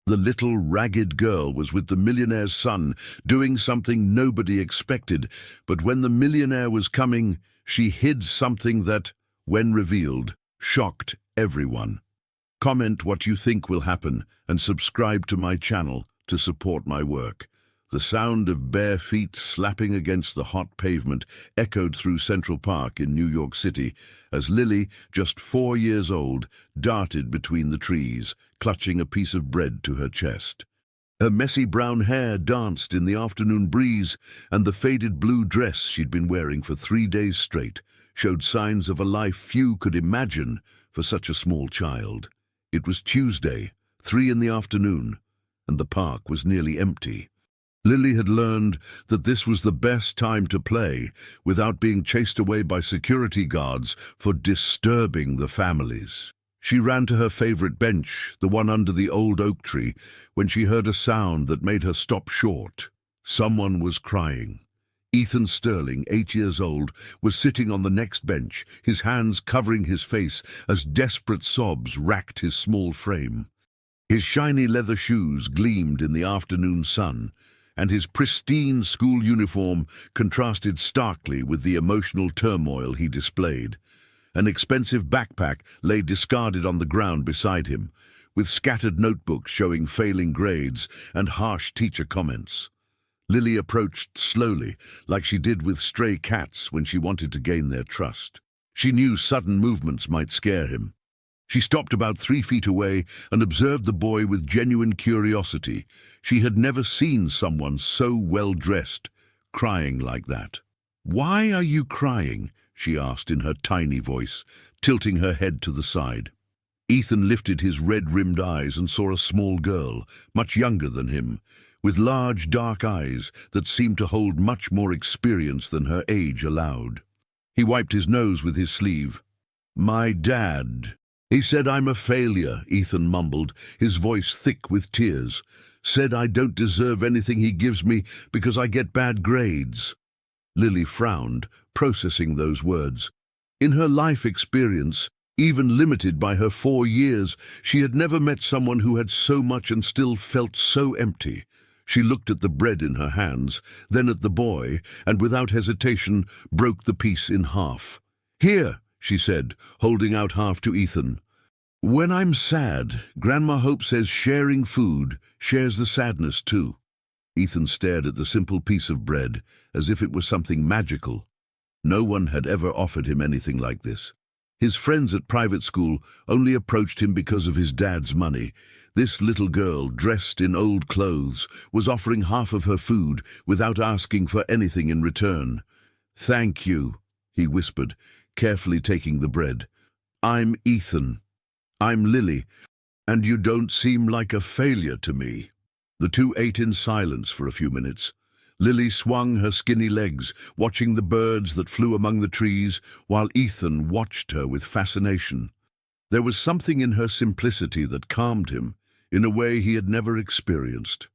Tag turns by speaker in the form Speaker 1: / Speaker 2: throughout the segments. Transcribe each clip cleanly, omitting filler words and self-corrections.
Speaker 1: The little ragged girl was with the millionaire's son, doing something nobody expected, but when the millionaire was coming, she hid something that, when revealed, shocked everyone. Comment what you think will happen and subscribe to my channel to support my work. The sound of bare feet slapping against the hot pavement echoed through Central Park in New York City as Lily, just 4 years old, darted between the trees, clutching a piece of bread to her chest. Her messy brown hair danced in the afternoon breeze, and the faded blue dress she'd been wearing for 3 days straight showed signs of a life few could imagine for such a small child. It was Tuesday, 3 in the afternoon, and the park was nearly empty. Lily had learned that this was the best time to play without being chased away by security guards for disturbing the families. She ran to her favorite bench, the one under the old oak tree, when she heard a sound that made her stop short. Someone was crying. Ethan Sterling, 8 years old, was sitting on the next bench, his hands covering his face as desperate sobs racked his small frame. His shiny leather shoes gleamed in the afternoon sun, and his pristine school uniform contrasted starkly with the emotional turmoil he displayed. An expensive backpack lay discarded on the ground beside him, with scattered notebooks showing failing grades and harsh teacher comments. Lily approached slowly, like she did with stray cats when she wanted to gain their trust. She knew sudden movements might scare him. She stopped about 3 feet away and observed the boy with genuine curiosity. She had never seen someone so well-dressed, crying like that. "Why are you crying?" she asked in her tiny voice, tilting her head to the side. Ethan lifted his red-rimmed eyes and saw a small girl, much younger than him, with large dark eyes that seemed to hold much more experience than her age allowed. He wiped his nose with his sleeve. "My dad. He said I'm a failure," Ethan mumbled, his voice thick with tears. "Said I don't deserve anything he gives me because I get bad grades." Lily frowned, processing those words. In her life experience, even limited by her 4 years, she had never met someone who had so much and still felt so empty. She looked at the bread in her hands, then at the boy, and without hesitation broke the piece in half. "Here," she said, holding out half to Ethan. "When I'm sad, Grandma Hope says sharing food shares the sadness too." Ethan stared at the simple piece of bread, as if it was something magical. No one had ever offered him anything like this. His friends at private school only approached him because of his dad's money. This little girl, dressed in old clothes, was offering half of her food without asking for anything in return. "Thank you," he whispered, carefully taking the bread. "I'm Ethan. I'm Lily, and you don't seem like a failure to me." The two ate in silence for a few minutes. Lily swung her skinny legs, watching the birds that flew among the trees, while Ethan watched her with fascination. There was something in her simplicity that calmed him, in a way he had never experienced.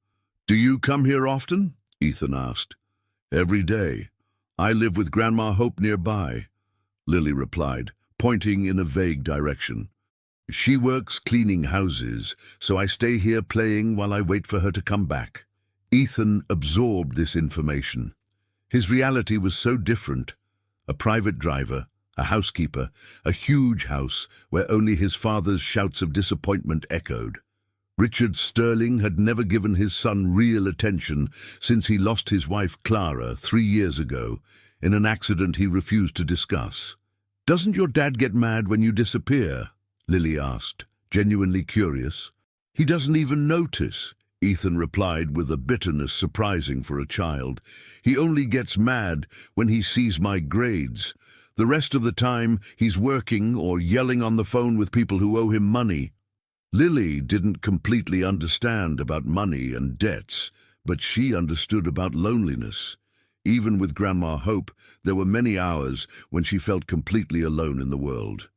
Speaker 1: "Do you come here often?" Ethan asked. "Every day. I live with Grandma Hope nearby," Lily replied, pointing in a vague direction. "She works cleaning houses, so I stay here playing while I wait for her to come back." Ethan absorbed this information. His reality was so different. A private driver, a housekeeper, a huge house where only his father's shouts of disappointment echoed. Richard Sterling had never given his son real attention since he lost his wife Clara 3 years ago in an accident he refused to discuss. "Doesn't your dad get mad when you disappear?" Lily asked, genuinely curious. "He doesn't even notice," Ethan replied with a bitterness surprising for a child. "He only gets mad when he sees my grades. The rest of the time, he's working or yelling on the phone with people who owe him money." Lily didn't completely understand about money and debts, but she understood about loneliness. Even with Grandma Hope, there were many hours when she felt completely alone in the world.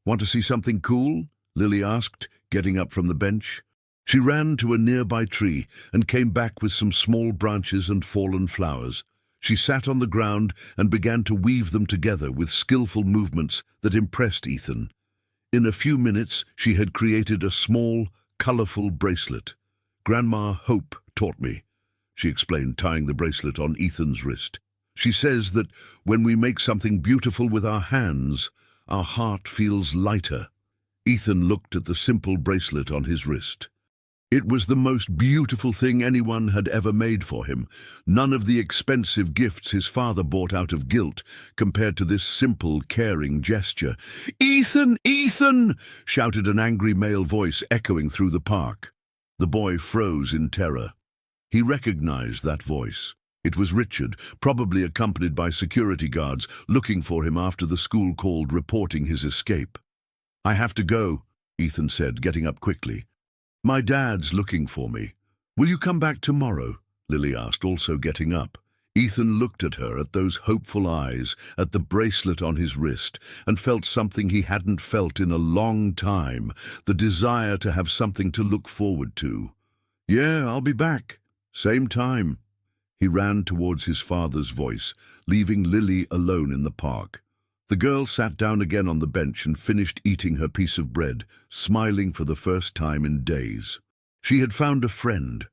Speaker 1: "Want to see something cool?" Lily asked, getting up from the bench. She ran to a nearby tree and came back with some small branches and fallen flowers. She sat on the ground and began to weave them together with skillful movements that impressed Ethan. In a few minutes, she had created a small, colorful bracelet. Grandma Hope taught me, she explained, tying the bracelet on Ethan's wrist. She says that when we make something beautiful with our hands, our heart feels lighter. Ethan looked at the simple bracelet on his wrist. It was the most beautiful thing anyone had ever made for him. None of the expensive gifts his father bought out of guilt compared to this simple, caring gesture. "Ethan! Ethan!" shouted an angry male voice echoing through the park. The boy froze in terror. He recognized that voice. It was Richard, probably accompanied by security guards, looking for him after the school called reporting his escape. "I have to go," Ethan said, getting up quickly. "My dad's looking for me. Will you come back tomorrow?" Lily asked, also getting up. Ethan looked at her, at those hopeful eyes, at the bracelet on his wrist, and felt something he hadn't felt in a long time, the desire to have something to look forward to. "Yeah, I'll be back. Same time." He ran towards his father's voice, leaving Lily alone in the park. The girl sat down again on the bench and finished eating her piece of bread, smiling for the first time in days. She had found a friend.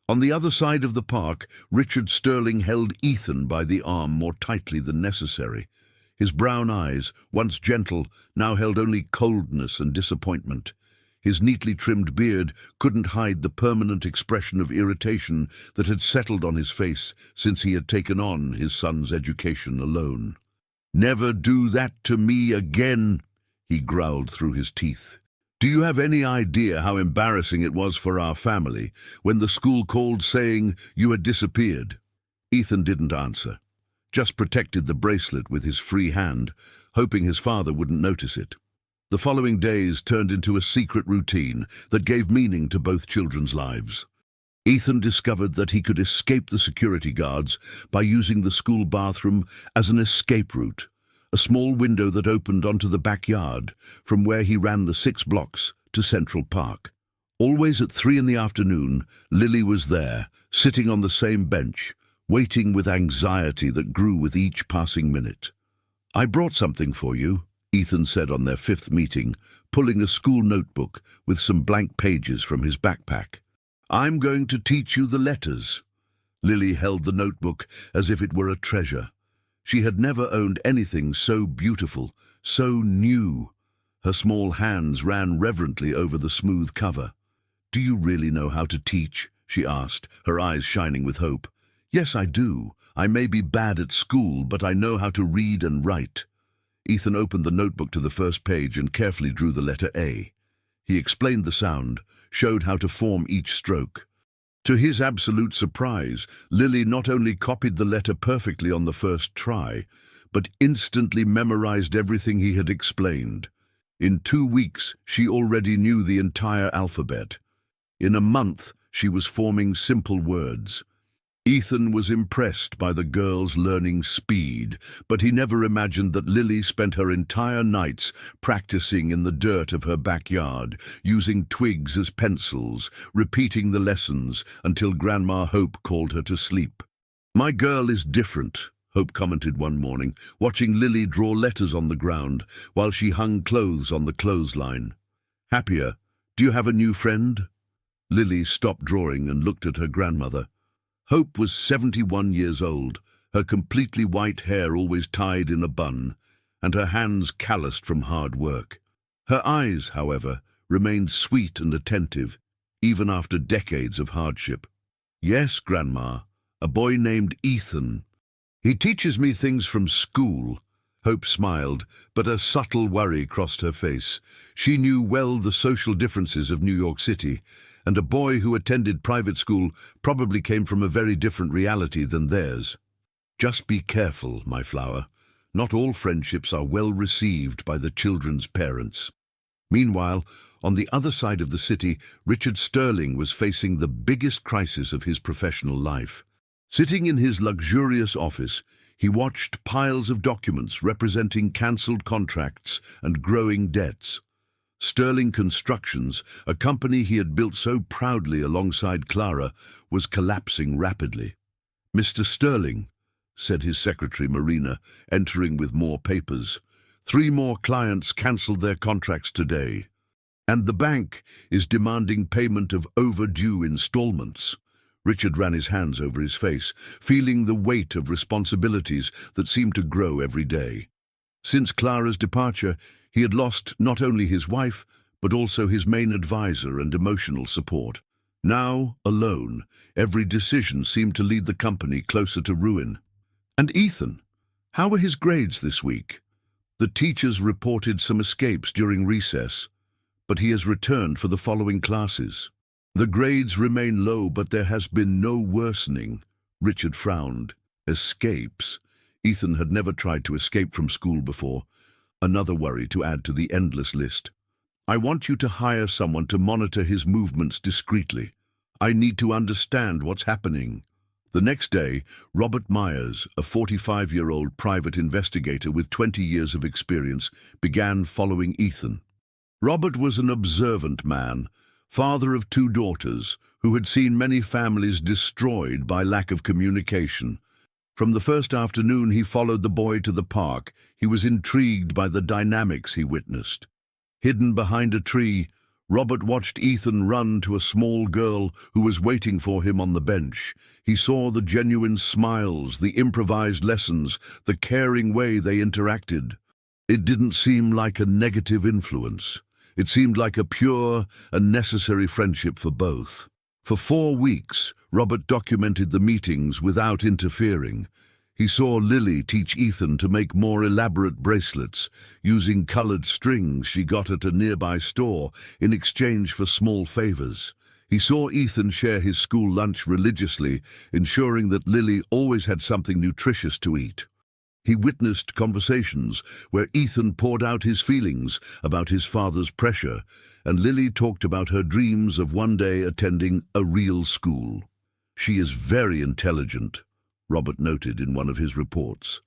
Speaker 1: On the other side of the park, Richard Sterling held Ethan by the arm more tightly than necessary. His brown eyes, once gentle, now held only coldness and disappointment. His neatly trimmed beard couldn't hide the permanent expression of irritation that had settled on his face since he had taken on his son's education alone. "Never do that to me again," he growled through his teeth. "Do you have any idea how embarrassing it was for our family when the school called saying you had disappeared?" Ethan didn't answer, just protected the bracelet with his free hand, hoping his father wouldn't notice it. The following days turned into a secret routine that gave meaning to both children's lives. Ethan discovered that he could escape the security guards by using the school bathroom as an escape route, a small window that opened onto the backyard, from where he ran the 6 blocks to Central Park. Always at 3 in the afternoon, Lily was there, sitting on the same bench, waiting with anxiety that grew with each passing minute. "I brought something for you," Ethan said on their 5th meeting, pulling a school notebook with some blank pages from his backpack. "I'm going to teach you the letters." Lily held the notebook as if it were a treasure. She had never owned anything so beautiful, so new. Her small hands ran reverently over the smooth cover. "Do you really know how to teach?" she asked, her eyes shining with hope. "Yes, I do. I may be bad at school, but I know how to read and write." Ethan opened the notebook to the first page and carefully drew the letter A. He explained the sound, showed how to form each stroke. To his absolute surprise, Lily not only copied the letter perfectly on the first try, but instantly memorized everything he had explained. In 2 weeks, she already knew the entire alphabet. In a month, she was forming simple words. Ethan was impressed by the girl's learning speed, but he never imagined that Lily spent her entire nights practicing in the dirt of her backyard, using twigs as pencils, repeating the lessons until Grandma Hope called her to sleep. "My girl is different," Hope commented one morning, watching Lily draw letters on the ground while she hung clothes on the clothesline. "Happier. Do you have a new friend?" Lily stopped drawing and looked at her grandmother. Hope was 71 years old, her completely white hair always tied in a bun, and her hands calloused from hard work. Her eyes, however, remained sweet and attentive, even after decades of hardship. "Yes, Grandma, a boy named Ethan. He teaches me things from school." Hope smiled, but a subtle worry crossed her face. She knew well the social differences of New York City, and a boy who attended private school probably came from a very different reality than theirs. "Just be careful, my flower. Not all friendships are well received by the children's parents." Meanwhile, on the other side of the city, Richard Sterling was facing the biggest crisis of his professional life. Sitting in his luxurious office, he watched piles of documents representing cancelled contracts and growing debts. Sterling Constructions, a company he had built so proudly alongside Clara, was collapsing rapidly. "Mr. Sterling," said his secretary Marina, entering with more papers, "3 more clients cancelled their contracts today." And the bank is demanding payment of overdue installments. Richard ran his hands over his face, feeling the weight of responsibilities that seemed to grow every day. Since Clara's departure, he had lost not only his wife, but also his main advisor and emotional support. Now, alone, every decision seemed to lead the company closer to ruin. And Ethan? How were his grades this week? The teachers reported some escapes during recess, but he has returned for the following classes. The grades remain low, but there has been no worsening. Richard frowned. Escapes? Ethan had never tried to escape from school before. Another worry to add to the endless list. I want you to hire someone to monitor his movements discreetly. I need to understand what's happening. The next day, Robert Myers, a 45-year-old private investigator with 20 years of experience, began following Ethan. Robert was an observant man, father of 2 daughters, who had seen many families destroyed by lack of communication. From the first afternoon he followed the boy to the park, he was intrigued by the dynamics he witnessed. Hidden behind a tree, Robert watched Ethan run to a small girl who was waiting for him on the bench. He saw the genuine smiles, the improvised lessons, the caring way they interacted. It didn't seem like a negative influence. It seemed like a pure and necessary friendship for both. For 4 weeks, Robert documented the meetings without interfering. He saw Lily teach Ethan to make more elaborate bracelets, using colored strings she got at a nearby store in exchange for small favors. He saw Ethan share his school lunch religiously, ensuring that Lily always had something nutritious to eat. He witnessed conversations where Ethan poured out his feelings about his father's pressure, and Lily talked about her dreams of one day attending a real school. She is very intelligent, Robert noted in one of his reports.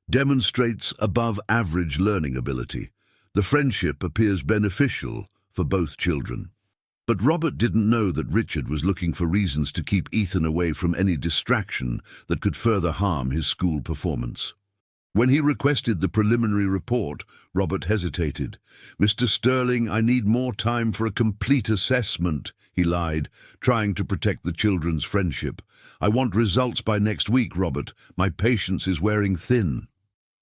Speaker 1: Demonstrates above-average learning ability. The friendship appears beneficial for both children. But Robert didn't know that Richard was looking for reasons to keep Ethan away from any distraction that could further harm his school performance. When he requested the preliminary report, Robert hesitated. "Mr. Sterling, I need more time for a complete assessment," he lied, trying to protect the children's friendship. "I want results by next week, Robert. My patience is wearing thin."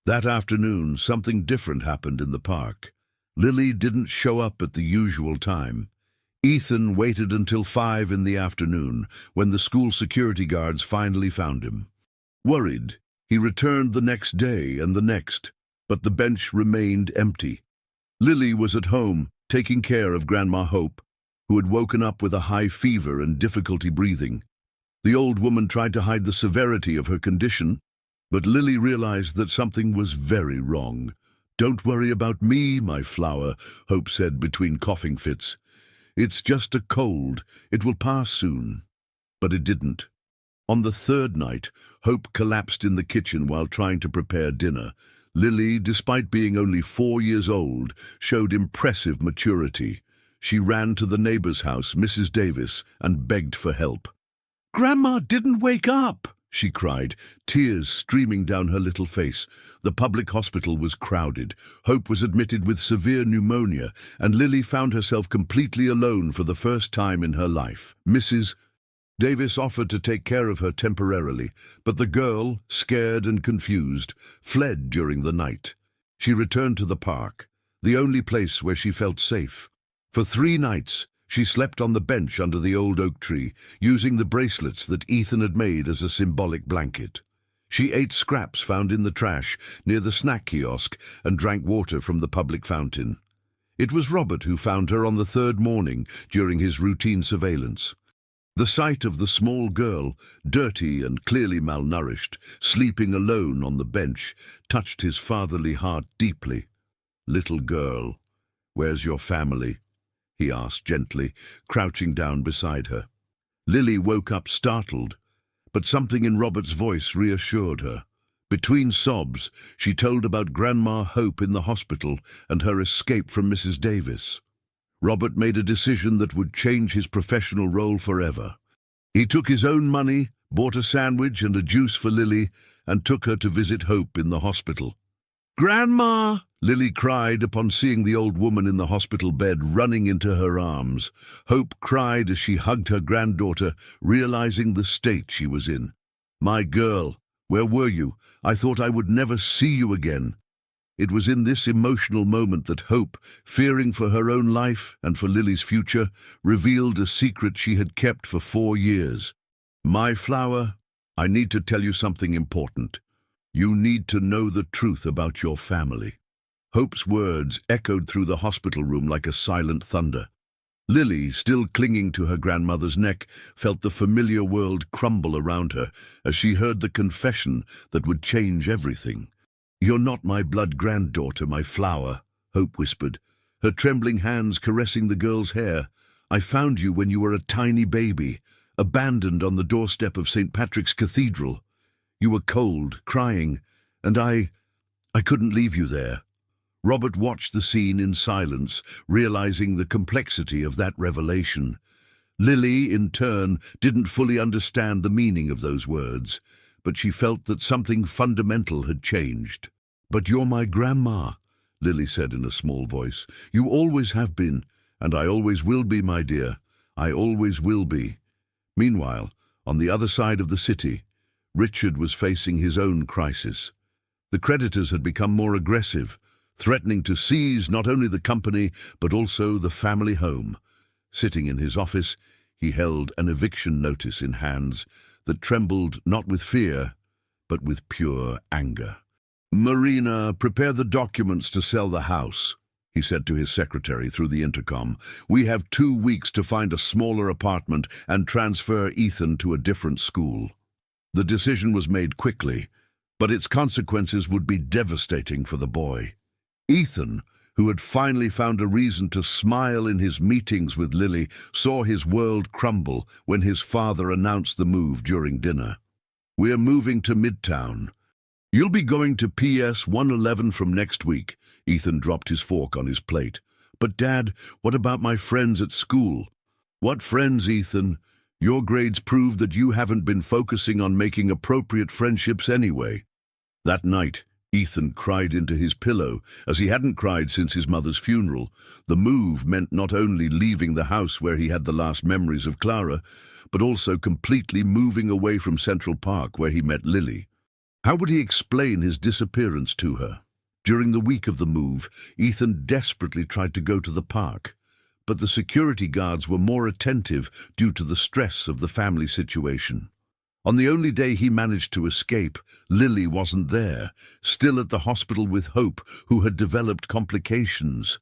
Speaker 1: That afternoon, something different happened in the park. Lily didn't show up at the usual time. Ethan waited until 5 in the afternoon, when the school security guards finally found him. Worried, he returned the next day and the next, but the bench remained empty. Lily was at home, taking care of Grandma Hope, who had woken up with a high fever and difficulty breathing. The old woman tried to hide the severity of her condition, but Lily realized that something was very wrong. "Don't worry about me, my flower," Hope said between coughing fits. "It's just a cold. It will pass soon." But it didn't. On the 3rd night, Hope collapsed in the kitchen while trying to prepare dinner. Lily, despite being only 4 years old, showed impressive maturity. She ran to the neighbor's house, Mrs. Davis, and begged for help. "Grandma didn't wake up!" she cried, tears streaming down her little face. The public hospital was crowded. Hope was admitted with severe pneumonia, and Lily found herself completely alone for the first time in her life. Mrs. Davis offered to take care of her temporarily, but the girl, scared and confused, fled during the night. She returned to the park, the only place where she felt safe. For 3 nights, she slept on the bench under the old oak tree, using the bracelets that Ethan had made as a symbolic blanket. She ate scraps found in the trash near the snack kiosk and drank water from the public fountain. It was Robert who found her on the 3rd morning during his routine surveillance. The sight of the small girl, dirty and clearly malnourished, sleeping alone on the bench, touched his fatherly heart deeply. "Little girl, where's your family?" he asked gently, crouching down beside her. Lily woke up startled, but something in Robert's voice reassured her. Between sobs, she told about Grandma Hope in the hospital and her escape from Mrs. Davis. Robert made a decision that would change his professional role forever. He took his own money, bought a sandwich and a juice for Lily, and took her to visit Hope in the hospital. "Grandma!" Lily cried upon seeing the old woman in the hospital bed running into her arms. Hope cried as she hugged her granddaughter, realizing the state she was in. "My girl, where were you? I thought I would never see you again." It was in this emotional moment that Hope, fearing for her own life and for Lily's future, revealed a secret she had kept for 4 years. "My flower, I need to tell you something important. You need to know the truth about your family." Hope's words echoed through the hospital room like a silent thunder. Lily, still clinging to her grandmother's neck, felt the familiar world crumble around her as she heard the confession that would change everything. "You're not my blood granddaughter, my flower," Hope whispered, her trembling hands caressing the girl's hair. "I found you when you were a tiny baby, abandoned on the doorstep of St. Patrick's Cathedral. You were cold, crying, and I couldn't leave you there." Robert watched the scene in silence, realizing the complexity of that revelation. Lily, in turn, didn't fully understand the meaning of those words, but she felt that something fundamental had changed. "But you're my grandma," Lily said in a small voice. "You always have been, and I always will be, my dear. I always will be." Meanwhile, on the other side of the city, Richard was facing his own crisis. The creditors had become more aggressive, threatening to seize not only the company, but also the family home. Sitting in his office, he held an eviction notice in hands that trembled not with fear, but with pure anger. "Marina, prepare the documents to sell the house," he said to his secretary through the intercom. "We have 2 weeks to find a smaller apartment and transfer Ethan to a different school." The decision was made quickly, but its consequences would be devastating for the boy. Ethan, who had finally found a reason to smile in his meetings with Lily, saw his world crumble when his father announced the move during dinner. "We're moving to Midtown. You'll be going to PS 111 from next week." Ethan dropped his fork on his plate. "But Dad, what about my friends at school?" "What friends, Ethan? Your grades prove that you haven't been focusing on making appropriate friendships anyway." That night, Ethan cried into his pillow, as he hadn't cried since his mother's funeral. The move meant not only leaving the house where he had the last memories of Clara, but also completely moving away from Central Park where he met Lily. How would he explain his disappearance to her? During the week of the move, Ethan desperately tried to go to the park, but the security guards were more attentive due to the stress of the family situation. On the only day he managed to escape, Lily wasn't there, still at the hospital with Hope, who had developed complications.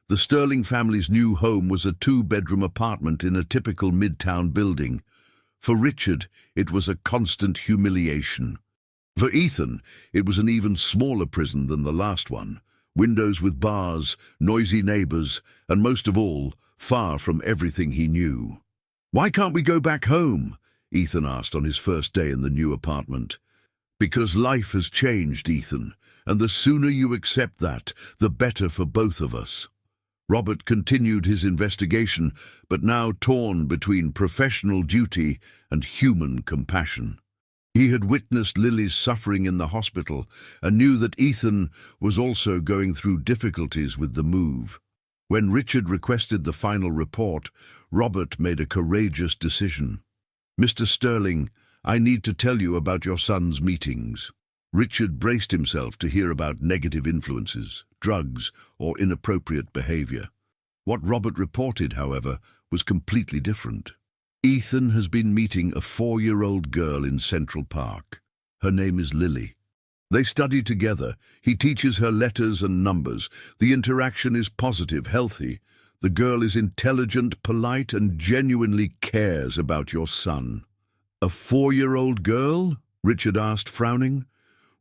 Speaker 1: The Sterling family's new home was a 2-bedroom apartment in a typical Midtown building. For Richard, it was a constant humiliation. For Ethan, it was an even smaller prison than the last one. Windows with bars, noisy neighbors, and most of all, far from everything he knew. "Why can't we go back home?" Ethan asked on his first day in the new apartment. "Because life has changed, Ethan, and the sooner you accept that, the better for both of us." Robert continued his investigation, but now torn between professional duty and human compassion. He had witnessed Lily's suffering in the hospital and knew that Ethan was also going through difficulties with the move. When Richard requested the final report, Robert made a courageous decision. "Mr. Sterling, I need to tell you about your son's meetings." Richard braced himself to hear about negative influences, drugs, or inappropriate behavior. What Robert reported, however, was completely different. "Ethan has been meeting a 4-year-old girl in Central Park. Her name is Lily. They study together. He teaches her letters and numbers. The interaction is positive, healthy. The girl is intelligent, polite, and genuinely cares about your son." "A 4-year-old girl?" Richard asked, frowning.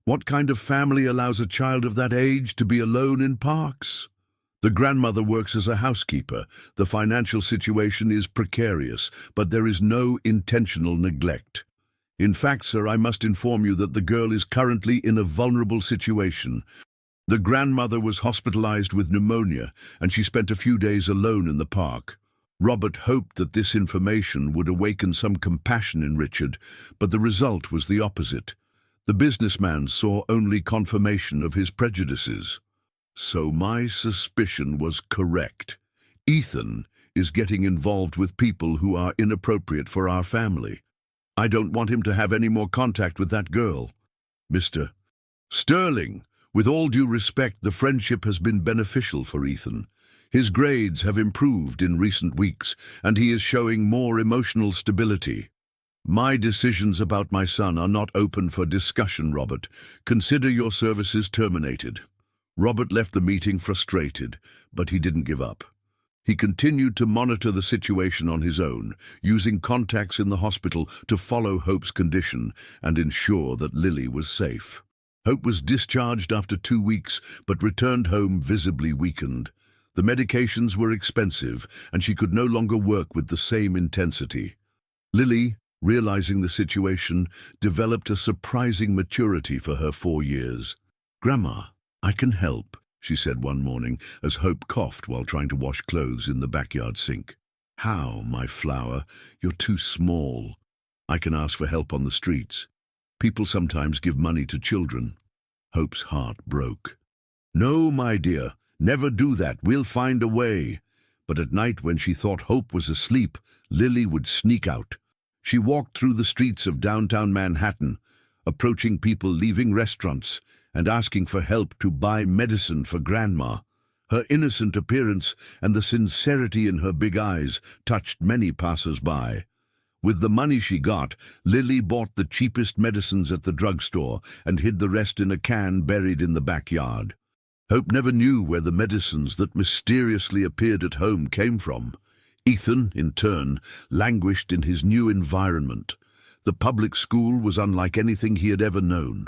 Speaker 1: "What kind of family allows a child of that age to be alone in parks?" "The grandmother works as a housekeeper. The financial situation is precarious, but there is no intentional neglect. In fact, sir, I must inform you that the girl is currently in a vulnerable situation. The grandmother was hospitalized with pneumonia, and she spent a few days alone in the park." Robert hoped that this information would awaken some compassion in Richard, but the result was the opposite. The businessman saw only confirmation of his prejudices. So my suspicion was correct. Ethan is getting involved with people who are inappropriate for our family. I don't want him to have any more contact with that girl. Mr. Sterling, with all due respect, the friendship has been beneficial for Ethan. His grades have improved in recent weeks, and he is showing more emotional stability. My decisions about my son are not open for discussion, Robert. Consider your services terminated. Robert left the meeting frustrated, but he didn't give up. He continued to monitor the situation on his own, using contacts in the hospital to follow Hope's condition and ensure that Lily was safe. Hope was discharged after 2 weeks, but returned home visibly weakened. The medications were expensive, and she could no longer work with the same intensity. Lily, realizing the situation, developed a surprising maturity for her 4 years. "Grandma, I can help," she said one morning as Hope coughed while trying to wash clothes in the backyard sink. "How, my flower? You're too small. I can ask for help on the streets. People sometimes give money to children." Hope's heart broke. "No, my dear, never do that. We'll find a way." But at night, when she thought Hope was asleep, Lily would sneak out. She walked through the streets of downtown Manhattan, approaching people leaving restaurants and asking for help to buy medicine for Grandma. Her innocent appearance and the sincerity in her big eyes touched many passers-by. With the money she got, Lily bought the cheapest medicines at the drugstore and hid the rest in a can buried in the backyard. Hope never knew where the medicines that mysteriously appeared at home came from. Ethan, in turn, languished in his new environment. The public school was unlike anything he had ever known.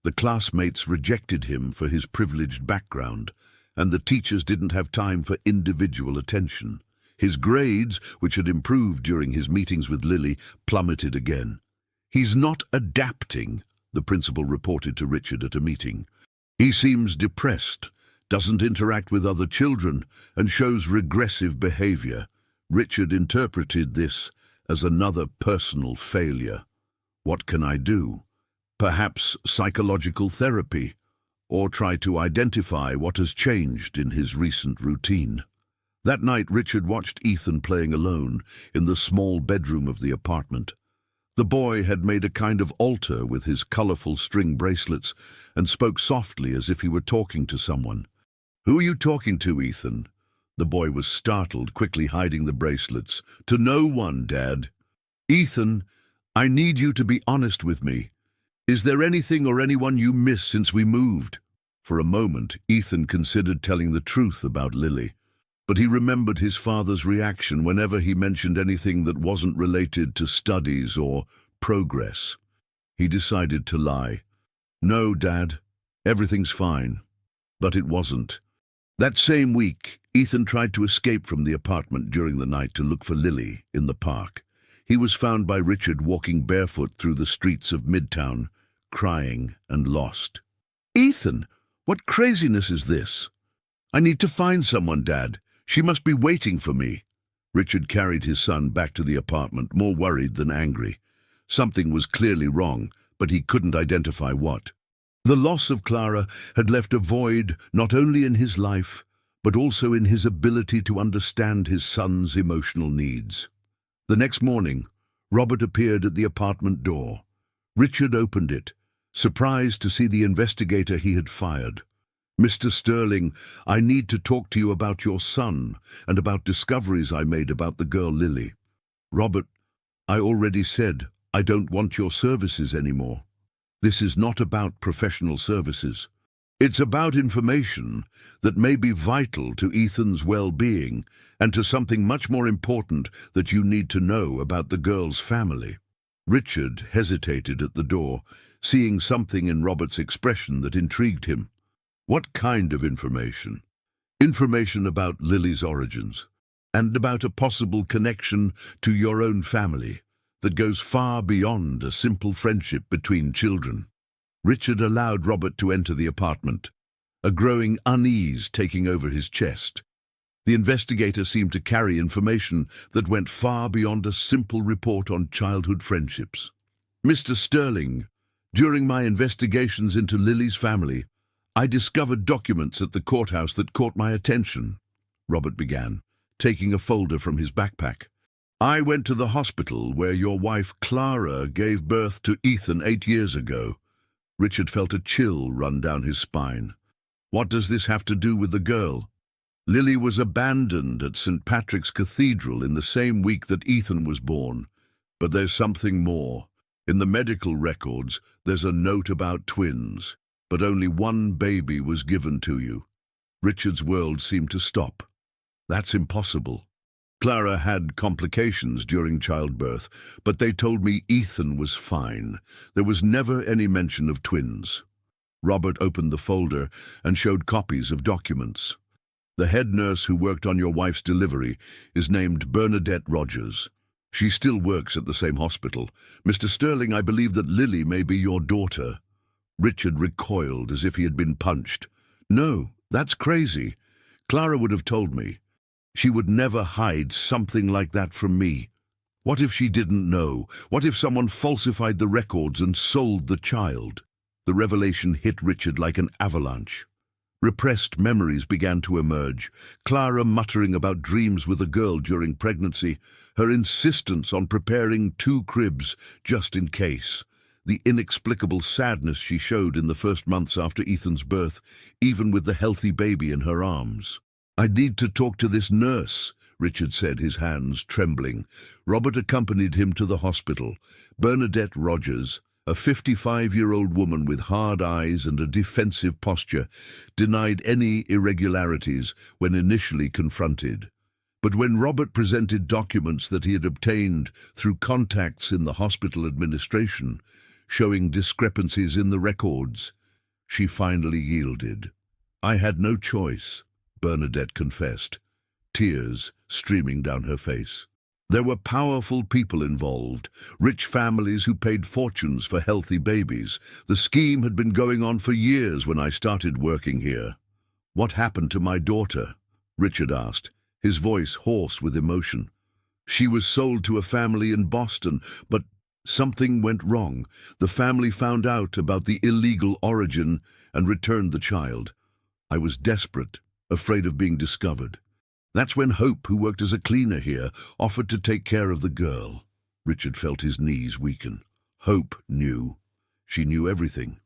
Speaker 1: The classmates rejected him for his privileged background, and the teachers didn't have time for individual attention. His grades, which had improved during his meetings with Lily, plummeted again. "He's not adapting," the principal reported to Richard at a meeting. "He seems depressed, doesn't interact with other children, and shows regressive behavior." Richard interpreted this as another personal failure. "What can I do? Perhaps psychological therapy, or try to identify what has changed in his recent routine." That night, Richard watched Ethan playing alone in the small bedroom of the apartment. The boy had made a kind of altar with his colorful string bracelets and spoke softly as if he were talking to someone. "Who are you talking to, Ethan?" The boy was startled, quickly hiding the bracelets. "To no one, Dad." "Ethan, I need you to be honest with me. Is there anything or anyone you miss since we moved?" For a moment, Ethan considered telling the truth about Lily, but he remembered his father's reaction whenever he mentioned anything that wasn't related to studies or progress. He decided to lie. "No, Dad, everything's fine." But it wasn't. That same week, Ethan tried to escape from the apartment during the night to look for Lily in the park. He was found by Richard walking barefoot through the streets of Midtown, crying and lost. "Ethan, what craziness is this?" "I need to find someone, Dad. She must be waiting for me." Richard carried his son back to the apartment, more worried than angry. Something was clearly wrong, but he couldn't identify what. The loss of Clara had left a void not only in his life, but also in his ability to understand his son's emotional needs. The next morning, Robert appeared at the apartment door. Richard opened it, surprised to see the investigator he had fired. "Mr. Sterling, I need to talk to you about your son and about discoveries I made about the girl Lily." "Robert, I already said I don't want your services anymore." "This is not about professional services. It's about information that may be vital to Ethan's well-being and to something much more important that you need to know about the girl's family." Richard hesitated at the door, seeing something in Robert's expression that intrigued him. "What kind of information?" "Information about Lily's origins, and about a possible connection to your own family that goes far beyond a simple friendship between children." Richard allowed Robert to enter the apartment, a growing unease taking over his chest. The investigator seemed to carry information that went far beyond a simple report on childhood friendships. "Mr. Sterling, During my investigations into Lily's family, I discovered documents at the courthouse that caught my attention, Robert began, taking a folder from his backpack. I went to the hospital where your wife Clara gave birth to Ethan 8 years ago. Richard felt a chill run down his spine. What does this have to do with the girl? Lily was abandoned at St. Patrick's Cathedral in the same week that Ethan was born. But there's something more. In the medical records, there's a note about twins, but only one baby was given to you. Richard's world seemed to stop. That's impossible. Clara had complications during childbirth, but they told me Ethan was fine. There was never any mention of twins. Robert opened the folder and showed copies of documents. The head nurse who worked on your wife's delivery is named Bernadette Rogers. She still works at the same hospital. Mr. Sterling, I believe that Lily may be your daughter. Richard recoiled as if he had been punched. No, that's crazy. Clara would have told me. She would never hide something like that from me. What if she didn't know? What if someone falsified the records and sold the child? The revelation hit Richard like an avalanche. Repressed memories began to emerge. Clara muttering about dreams with a girl during pregnancy, her insistence on preparing 2 cribs just in case, the inexplicable sadness she showed in the first months after Ethan's birth, even with the healthy baby in her arms. I need to talk to this nurse, Richard said, his hands trembling. Robert accompanied him to the hospital. Bernadette Rogers, a 55-year-old woman with hard eyes and a defensive posture, denied any irregularities when initially confronted. But when Robert presented documents that he had obtained through contacts in the hospital administration, showing discrepancies in the records, she finally yielded. I had no choice, Bernadette confessed, tears streaming down her face. There were powerful people involved, rich families who paid fortunes for healthy babies. The scheme had been going on for years when I started working here. What happened to my daughter? Richard asked, his voice hoarse with emotion. She was sold to a family in Boston, but something went wrong. The family found out about the illegal origin and returned the child. I was desperate, afraid of being discovered. That's when Hope, who worked as a cleaner here, offered to take care of the girl. Richard felt his knees weaken. Hope knew. She knew everything.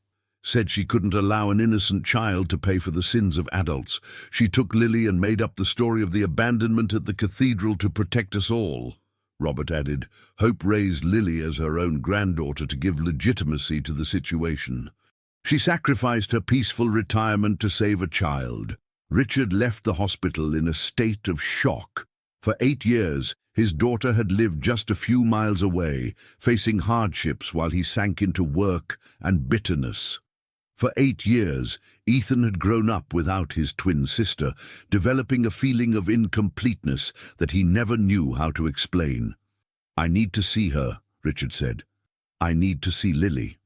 Speaker 1: Said she couldn't allow an innocent child to pay for the sins of adults. She took Lily and made up the story of the abandonment at the cathedral to protect us all. Robert added, Hope raised Lily as her own granddaughter to give legitimacy to the situation. She sacrificed her peaceful retirement to save a child. Richard left the hospital in a state of shock. For 8 years, his daughter had lived just a few miles away, facing hardships while he sank into work and bitterness. For 8 years, Ethan had grown up without his twin sister, developing a feeling of incompleteness that he never knew how to explain. I need to see her, Richard said. I need to see Lily.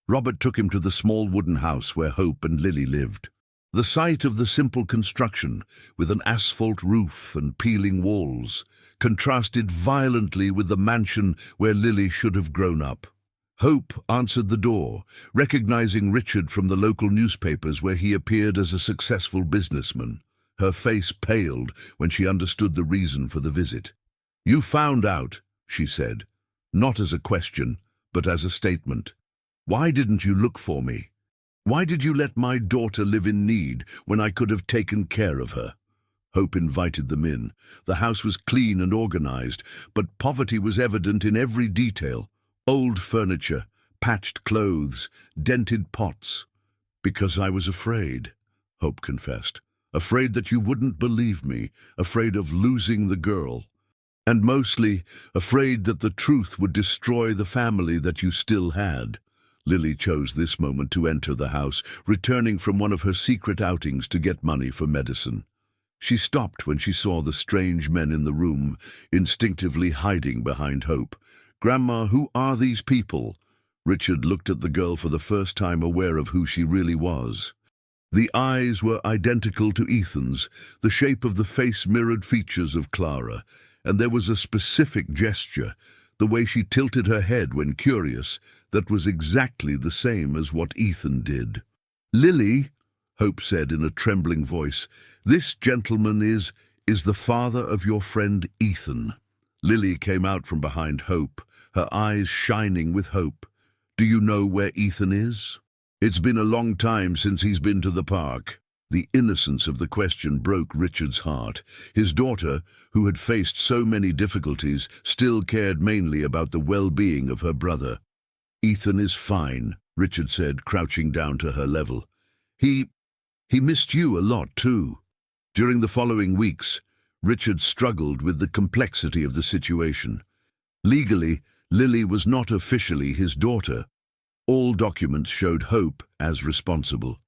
Speaker 1: Robert took him to the small wooden house where Hope and Lily lived. The sight of the simple construction, with an asphalt roof and peeling walls, contrasted violently with the mansion where Lily should have grown up. Hope answered the door, recognizing Richard from the local newspapers where he appeared as a successful businessman. Her face paled when she understood the reason for the visit. You found out, she said, not as a question, but as a statement. Why didn't you look for me? Why did you let my daughter live in need when I could have taken care of her? Hope invited them in. The house was clean and organized, but poverty was evident in every detail. Old furniture, patched clothes, dented pots. Because I was afraid, Hope confessed. Afraid that you wouldn't believe me, afraid of losing the girl. And mostly afraid that the truth would destroy the family that you still had. Lily chose this moment to enter the house, returning from one of her secret outings to get money for medicine. She stopped when she saw the strange men in the room, instinctively hiding behind Hope. Grandma, who are these people? Richard looked at the girl for the first time, aware of who she really was. The eyes were identical to Ethan's, the shape of the face mirrored features of Clara, and there was a specific gesture, the way she tilted her head when curious, that was exactly the same as what Ethan did. "Lily," Hope said in a trembling voice, "this gentleman is the father of your friend Ethan." Lily came out from behind Hope, her eyes shining with hope. "Do you know where Ethan is?" "It's been a long time since he's been to the park." The innocence of the question broke Richard's heart. His daughter, who had faced so many difficulties, still cared mainly about the well-being of her brother. "Ethan is fine," Richard said, crouching down to her level. He missed you a lot too." During the following weeks, Richard struggled with the complexity of the situation. Legally, Lily was not officially his daughter. All documents showed Hope as responsible.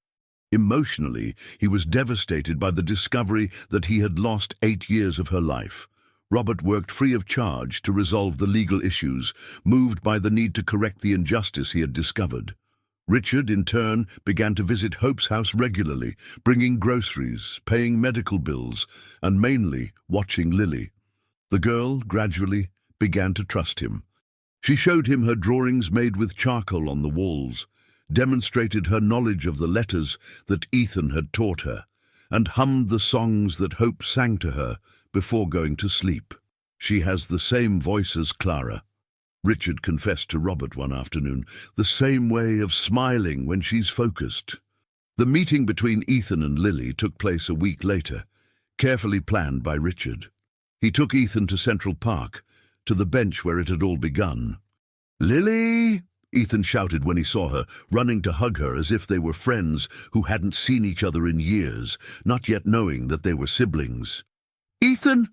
Speaker 1: Emotionally, he was devastated by the discovery that he had lost 8 years of her life. Robert worked free of charge to resolve the legal issues, moved by the need to correct the injustice he had discovered. Richard, in turn, began to visit Hope's house regularly, bringing groceries, paying medical bills, and mainly watching Lily. The girl, gradually, began to trust him. She showed him her drawings made with charcoal on the walls, demonstrated her knowledge of the letters that Ethan had taught her, and hummed the songs that Hope sang to her before going to sleep. "She has the same voice as Clara," Richard confessed to Robert one afternoon, "the same way of smiling when she's focused." The meeting between Ethan and Lily took place a week later, carefully planned by Richard. He took Ethan to Central Park, to the bench where it had all begun. "Lily!" Ethan shouted when he saw her, running to hug her as if they were friends who hadn't seen each other in years, not yet knowing that they were siblings. "Ethan,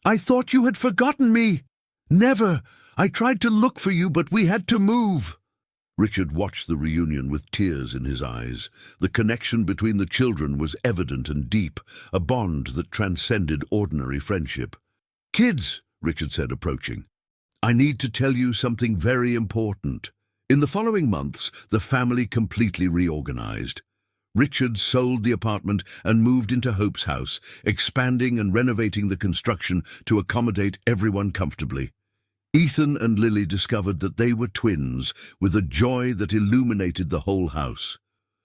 Speaker 1: I thought you had forgotten me." "Never. I tried to look for you, but we had to move." Richard watched the reunion with tears in his eyes. The connection between the children was evident and deep, a bond that transcended ordinary friendship. "Kids," Richard said, approaching, "I need to tell you something very important." In the following months, the family completely reorganized. Richard sold the apartment and moved into Hope's house, expanding and renovating the construction to accommodate everyone comfortably. Ethan and Lily discovered that they were twins, with a joy that illuminated the whole house.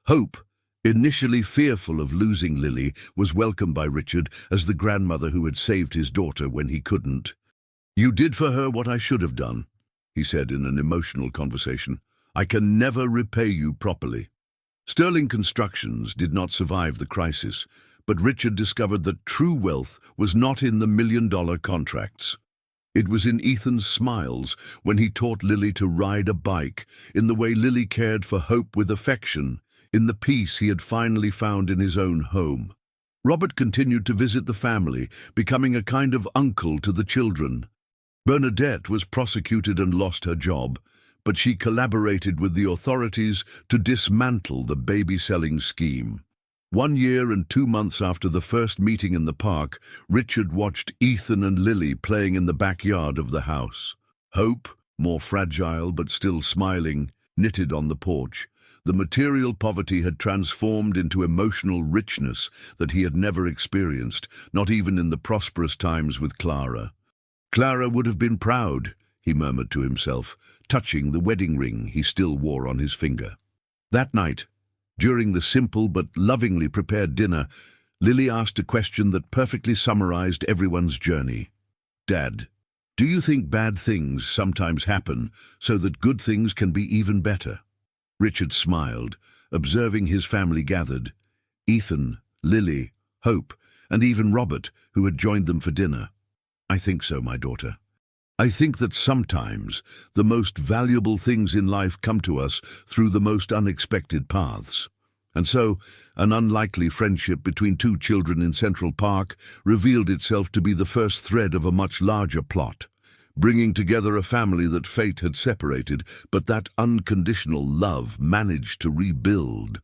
Speaker 1: Hope, initially fearful of losing Lily, was welcomed by Richard as the grandmother who had saved his daughter when he couldn't. "You did for her what I should have done," he said in an emotional conversation. "I can never repay you properly." Sterling Constructions did not survive the crisis, but Richard discovered that true wealth was not in the million-dollar contracts. It was in Ethan's smiles when he taught Lily to ride a bike, in the way Lily cared for Hope with affection, in the peace he had finally found in his own home. Robert continued to visit the family, becoming a kind of uncle to the children. Bernadette was prosecuted and lost her job, but she collaborated with the authorities to dismantle the baby-selling scheme. 1 year and 2 months after the first meeting in the park, Richard watched Ethan and Lily playing in the backyard of the house. Hope, more fragile but still smiling, knitted on the porch. The material poverty had transformed into emotional richness that he had never experienced, not even in the prosperous times with Clara. "Clara would have been proud," he murmured to himself, touching the wedding ring he still wore on his finger. That night, during the simple but lovingly prepared dinner, Lily asked a question that perfectly summarized everyone's journey. "Dad, do you think bad things sometimes happen so that good things can be even better?" Richard smiled, observing his family gathered: Ethan, Lily, Hope, and even Robert, who had joined them for dinner. "I think so, my daughter. I think that sometimes the most valuable things in life come to us through the most unexpected paths." And so, an unlikely friendship between 2 children in Central Park revealed itself to be the first thread of a much larger plot, bringing together a family that fate had separated, but that unconditional love managed to rebuild.